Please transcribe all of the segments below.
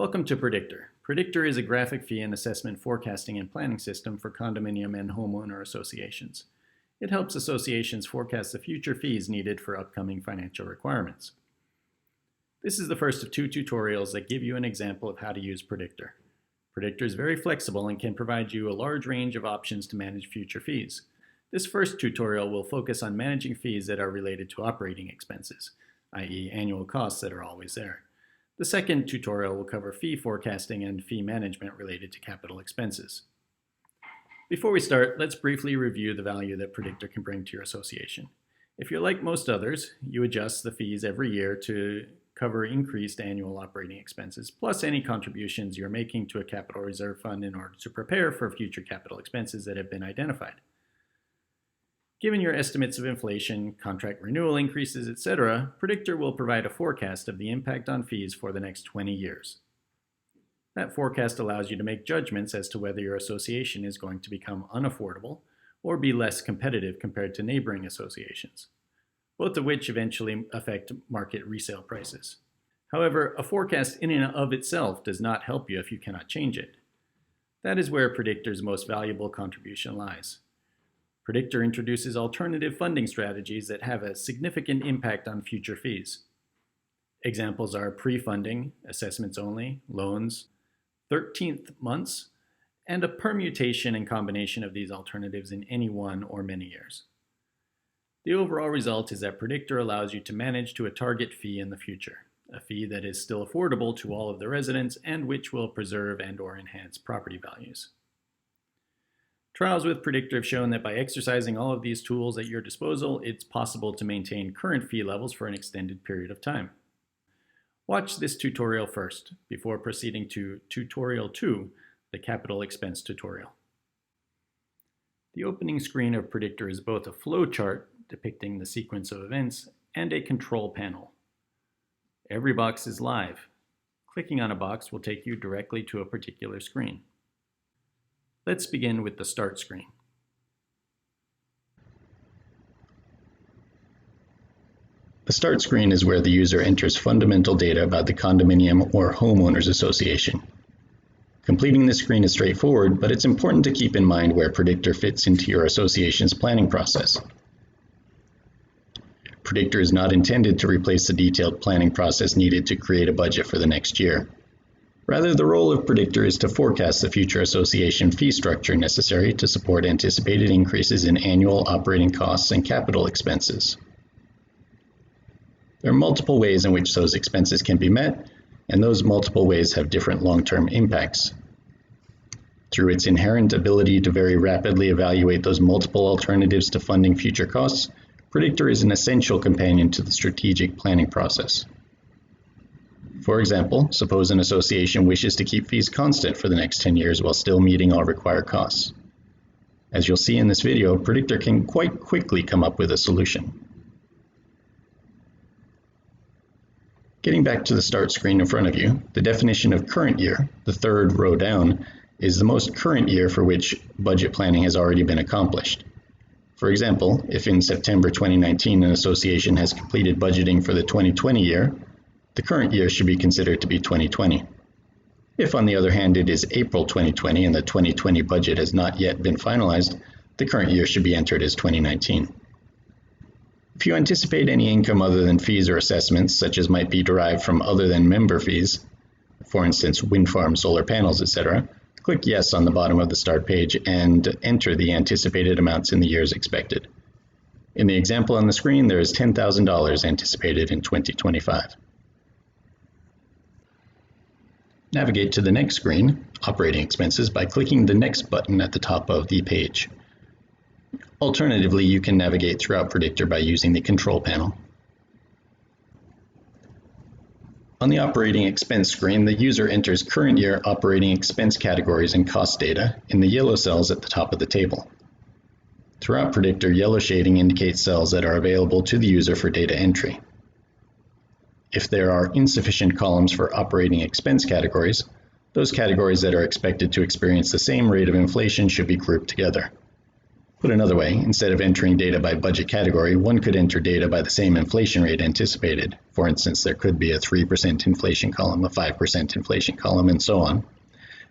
Welcome to Predictor. Predictor is a graphic fee and assessment forecasting and planning system for condominium and homeowner associations. It helps associations forecast the future fees needed for upcoming financial requirements. This is the first of two tutorials that give you an example of how to use Predictor. Predictor is very flexible and can provide you a large range of options to manage future fees. This first tutorial will focus on managing fees that are related to operating expenses, i.e. annual costs that are always there. The second tutorial will cover fee forecasting and fee management related to capital expenses. Before we start, let's briefly review the value that Predictor can bring to your association. If you're like most others, you adjust the fees every year to cover increased annual operating expenses, plus any contributions you're making to a capital reserve fund in order to prepare for future capital expenses that have been identified. Given your estimates of inflation, contract renewal increases, etc., Predictor will provide a forecast of the impact on fees for the next 20 years. That forecast allows you to make judgments as to whether your association is going to become unaffordable or be less competitive compared to neighboring associations, both of which eventually affect market resale prices. However, a forecast in and of itself does not help you if you cannot change it. That is where Predictor's most valuable contribution lies. Predictor introduces alternative funding strategies that have a significant impact on future fees. Examples are pre-funding, assessments only, loans, 13th months, and a permutation and combination of these alternatives in any one or many years. The overall result is that Predictor allows you to manage to a target fee in the future, a fee that is still affordable to all of the residents and which will preserve and/or enhance property values. Trials with Predictor have shown that by exercising all of these tools at your disposal, it's possible to maintain current fee levels for an extended period of time. Watch this tutorial first, before proceeding to Tutorial 2, the capital expense tutorial. The opening screen of Predictor is both a flow chart depicting the sequence of events and a control panel. Every box is live. Clicking on a box will take you directly to a particular screen. Let's begin with the Start screen. The Start screen is where the user enters fundamental data about the condominium or homeowners association. Completing this screen is straightforward, but it's important to keep in mind where Predictor fits into your association's planning process. Predictor is not intended to replace the detailed planning process needed to create a budget for the next year. Rather, the role of Predictor is to forecast the future association fee structure necessary to support anticipated increases in annual operating costs and capital expenses. There are multiple ways in which those expenses can be met, and those multiple ways have different long-term impacts. Through its inherent ability to very rapidly evaluate those multiple alternatives to funding future costs, Predictor is an essential companion to the strategic planning process. For example, suppose an association wishes to keep fees constant for the next 10 years while still meeting all required costs. As you'll see in this video, Predictor can quite quickly come up with a solution. Getting back to the Start screen in front of you, the definition of current year, the third row down, is the most current year for which budget planning has already been accomplished. For example, if in September 2019 an association has completed budgeting for the 2020 year, the current year should be considered to be 2020. If, on the other hand, it is April 2020 and the 2020 budget has not yet been finalized, the current year should be entered as 2019. If you anticipate any income other than fees or assessments, such as might be derived from other than member fees, for instance, wind farms, solar panels, etc., click Yes on the bottom of the Start page and enter the anticipated amounts in the years expected. In the example on the screen, there is $10,000 anticipated in 2025. Navigate to the next screen, Operating Expenses, by clicking the Next button at the top of the page. Alternatively, you can navigate throughout Predictor by using the Control panel. On the Operating Expense screen, the user enters current year operating expense categories and cost data in the yellow cells at the top of the table. Throughout Predictor, yellow shading indicates cells that are available to the user for data entry. If there are insufficient columns for operating expense categories, those categories that are expected to experience the same rate of inflation should be grouped together. Put another way, instead of entering data by budget category, one could enter data by the same inflation rate anticipated. For instance, there could be a 3% inflation column, a 5% inflation column, and so on,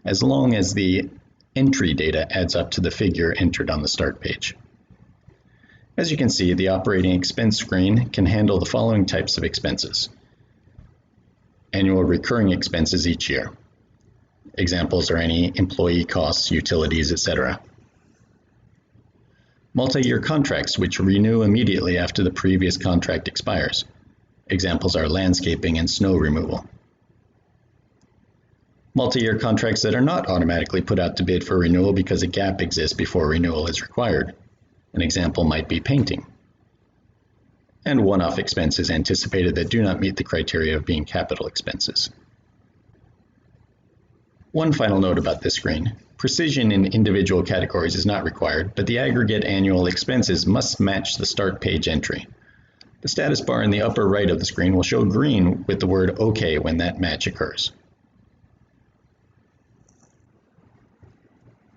as long as the entry data adds up to the figure entered on the start page. As you can see, the operating expense screen can handle the following types of expenses. Annual recurring expenses each year. Examples are any employee costs, utilities, etc. Multi-year contracts which renew immediately after the previous contract expires. Examples are landscaping and snow removal. Multi-year contracts that are not automatically put out to bid for renewal because a gap exists before renewal is required. An example might be painting. And one-off expenses anticipated that do not meet the criteria of being capital expenses. One final note about this screen. Precision in individual categories is not required, but the aggregate annual expenses must match the start page entry. The status bar in the upper right of the screen will show green with the word OK when that match occurs.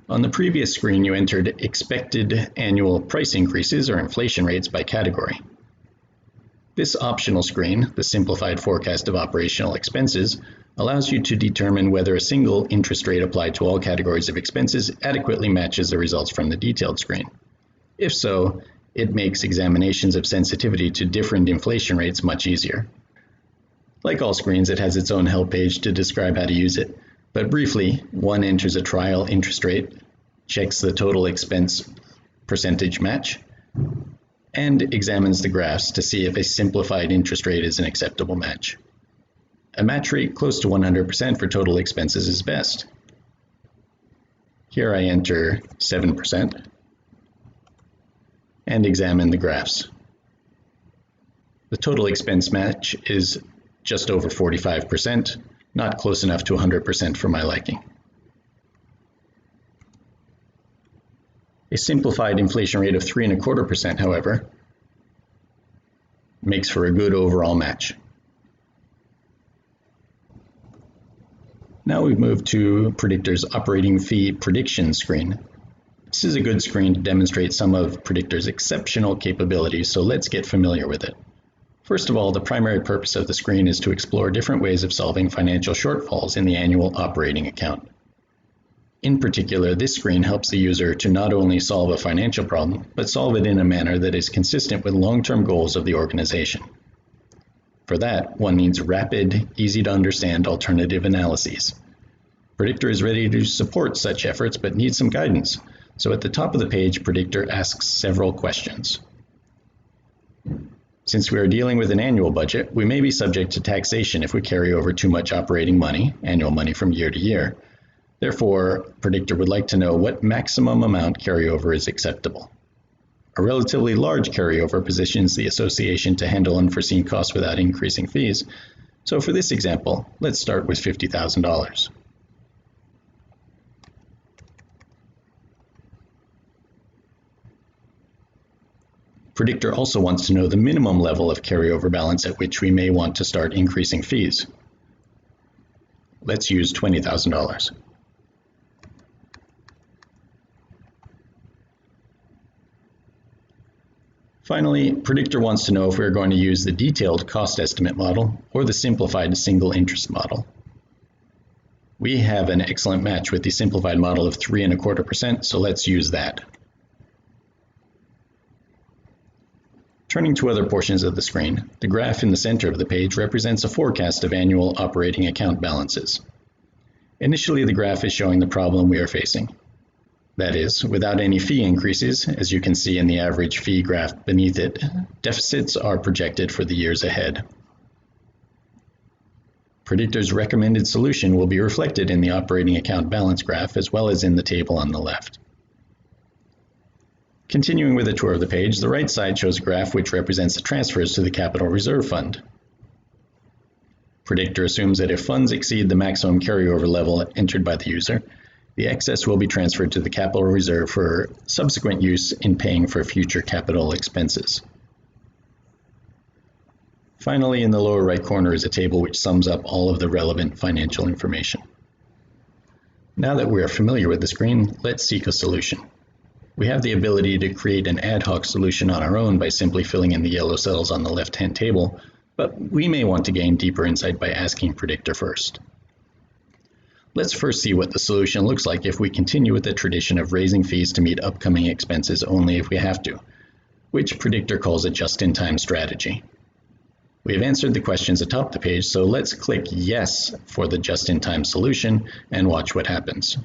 On the previous screen, you entered expected annual price increases or inflation rates by category. This optional screen, the simplified forecast of operational expenses, allows you to determine whether a single interest rate applied to all categories of expenses adequately matches the results from the detailed screen. If so, it makes examinations of sensitivity to different inflation rates much easier. Like all screens, it has its own help page to describe how to use it, but briefly, one enters a trial interest rate, checks the total expense percentage match, and examines the graphs to see if a simplified interest rate is an acceptable match. A match rate close to 100% for total expenses is best. Here I enter 7% and examine the graphs. The total expense match is just over 45%, not close enough to 100% for my liking. A simplified inflation rate of 3.25%, however, makes for a good overall match. Now we've moved to Predictor's operating fee prediction screen. This is a good screen to demonstrate some of Predictor's exceptional capabilities, so let's get familiar with it. First of all, the primary purpose of the screen is to explore different ways of solving financial shortfalls in the annual operating account. In particular, this screen helps the user to not only solve a financial problem, but solve it in a manner that is consistent with long-term goals of the organization. For that, one needs rapid, easy-to-understand alternative analyses. Predictor is ready to support such efforts, but needs some guidance. So at the top of the page, Predictor asks several questions. Since we are dealing with an annual budget, we may be subject to taxation if we carry over too much operating money, annual money from year to year. Therefore, Predictor would like to know what maximum amount carryover is acceptable. A relatively large carryover positions the association to handle unforeseen costs without increasing fees. So for this example, let's start with $50,000. Predictor also wants to know the minimum level of carryover balance at which we may want to start increasing fees. Let's use $20,000. Finally, Predictor wants to know if we're going to use the detailed cost estimate model or the simplified single interest model. We have an excellent match with the simplified model of 3.25%, so let's use that. Turning to other portions of the screen, the graph in the center of the page represents a forecast of annual operating account balances. Initially, the graph is showing the problem we are facing. That is, without any fee increases, as you can see in the average fee graph beneath it, deficits are projected for the years ahead. Predictor's recommended solution will be reflected in the operating account balance graph as well as in the table on the left. Continuing with a tour of the page, the right side shows a graph which represents the transfers to the capital reserve fund. Predictor assumes that if funds exceed the maximum carryover level entered by the user, the excess will be transferred to the capital reserve for subsequent use in paying for future capital expenses. Finally, in the lower right corner is a table which sums up all of the relevant financial information. Now that we are familiar with the screen, let's seek a solution. We have the ability to create an ad hoc solution on our own by simply filling in the yellow cells on the left-hand table, but we may want to gain deeper insight by asking Predictor first. Let's first see what the solution looks like if we continue with the tradition of raising fees to meet upcoming expenses only if we have to, which Predictor calls a just-in-time strategy. We have answered the questions atop the page, so let's click Yes for the just-in-time solution and watch what happens.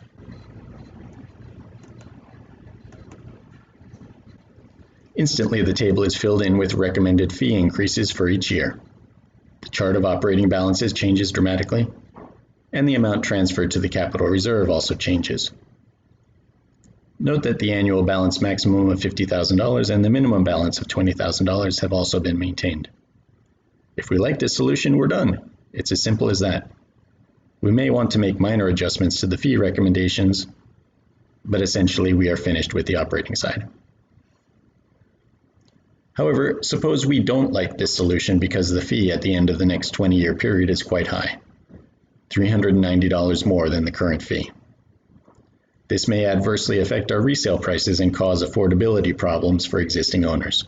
Instantly, the table is filled in with recommended fee increases for each year. The chart of operating balances changes dramatically, and the amount transferred to the capital reserve also changes. Note that the annual balance maximum of $50,000 and the minimum balance of $20,000 have also been maintained. If we like this solution, we're done. It's as simple as that. We may want to make minor adjustments to the fee recommendations, but essentially we are finished with the operating side. However, suppose we don't like this solution because the fee at the end of the next 20-year period is quite high, $390 more than the current fee. This may adversely affect our resale prices and cause affordability problems for existing owners.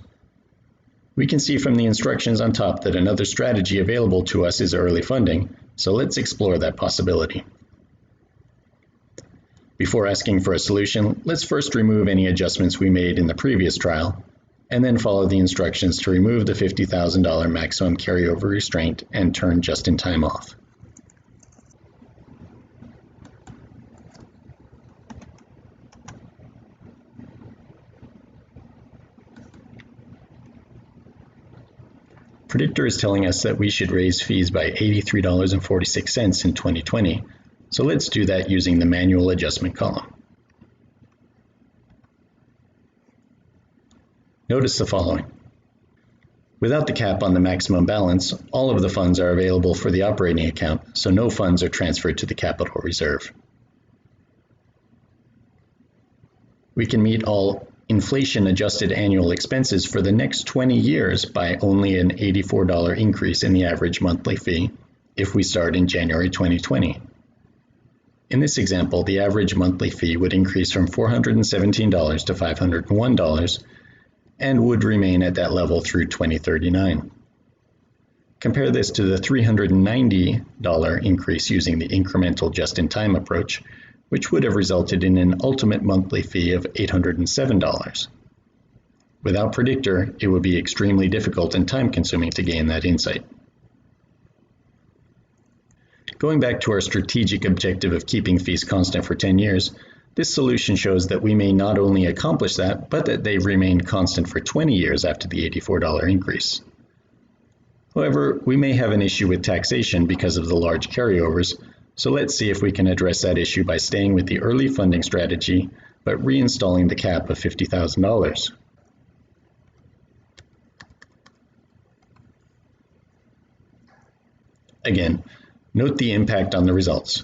We can see from the instructions on top that another strategy available to us is early funding, so let's explore that possibility. Before asking for a solution, let's first remove any adjustments we made in the previous trial, and then follow the instructions to remove the $50,000 maximum carryover restraint and turn just-in-time off. Predictor is telling us that we should raise fees by $83.46 in 2020, so let's do that using the manual adjustment column. Notice the following. Without the cap on the maximum balance, all of the funds are available for the operating account, so no funds are transferred to the capital reserve. We can meet all inflation-adjusted annual expenses for the next 20 years by only an $84 increase in the average monthly fee if we start in January 2020. In this example, the average monthly fee would increase from $417 to $501 and would remain at that level through 2039. Compare this to the $390 increase using the incremental just-in-time approach, which would have resulted in an ultimate monthly fee of $807. Without Predictor, it would be extremely difficult and time-consuming to gain that insight. Going back to our strategic objective of keeping fees constant for 10 years, this solution shows that we may not only accomplish that, but that they've remained constant for 20 years after the $84 increase. However, we may have an issue with taxation because of the large carryovers, so let's see if we can address that issue by staying with the early funding strategy, but reinstalling the cap of $50,000. Again, note the impact on the results.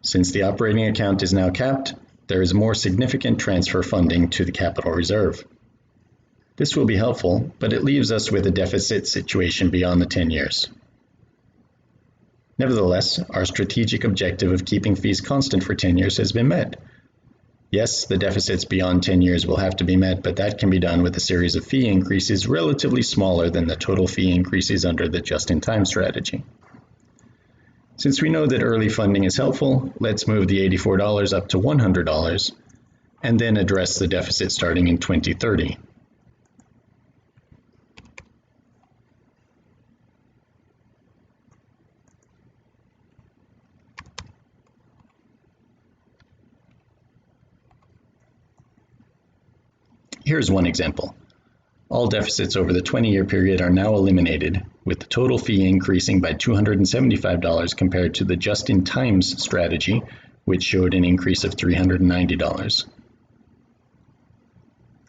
Since the operating account is now capped, there is more significant transfer funding to the capital reserve. This will be helpful, but it leaves us with a deficit situation beyond the 10 years. Nevertheless, our strategic objective of keeping fees constant for 10 years has been met. Yes, the deficits beyond 10 years will have to be met, but that can be done with a series of fee increases relatively smaller than the total fee increases under the just-in-time strategy. Since we know that early funding is helpful, let's move the $84 up to $100 and then address the deficit starting in 2030. Here's one example. All deficits over the 20-year period are now eliminated, with the total fee increasing by $275 compared to the just-in-times strategy, which showed an increase of $390.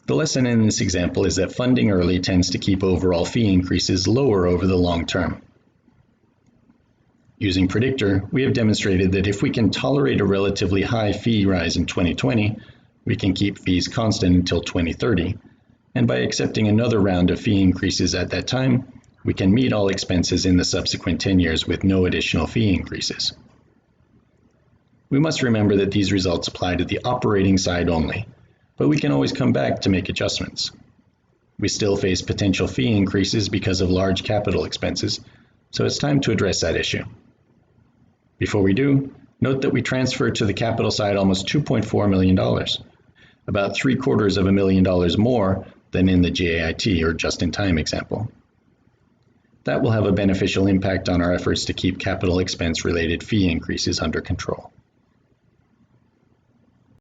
The lesson in this example is that funding early tends to keep overall fee increases lower over the long term. Using Predictor, we have demonstrated that if we can tolerate a relatively high fee rise in 2020, we can keep fees constant until 2030, and by accepting another round of fee increases at that time, we can meet all expenses in the subsequent 10 years with no additional fee increases. We must remember that these results apply to the operating side only, but we can always come back to make adjustments. We still face potential fee increases because of large capital expenses, so it's time to address that issue. Before we do, note that we transferred to the capital side almost $2.4 million, about $750,000 more than in the JIT or just-in-time example. That will have a beneficial impact on our efforts to keep capital expense related fee increases under control.